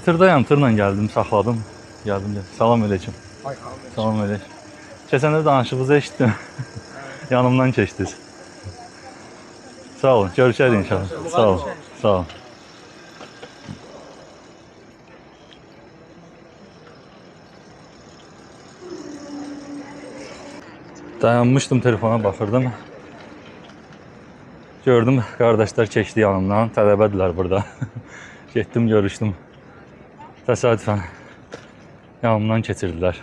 Tırdayam, tırla gəldim, saxladım. Gəldim. Salam aleyküm. Salam aleyküm. Keçəndə danışığınızı eşitdim. Yanımdan keçdiniz. Sağ olun, görüşərik inşallah. Sağ olun. Sağ olun. Dayanmışdım, telefona baxırdım. Gördüm, qardaşlar keçdi yanımdan. Tələbədirlər burada. Getdim, görüşdüm. Təsadüfən yanımdan keçirdilər.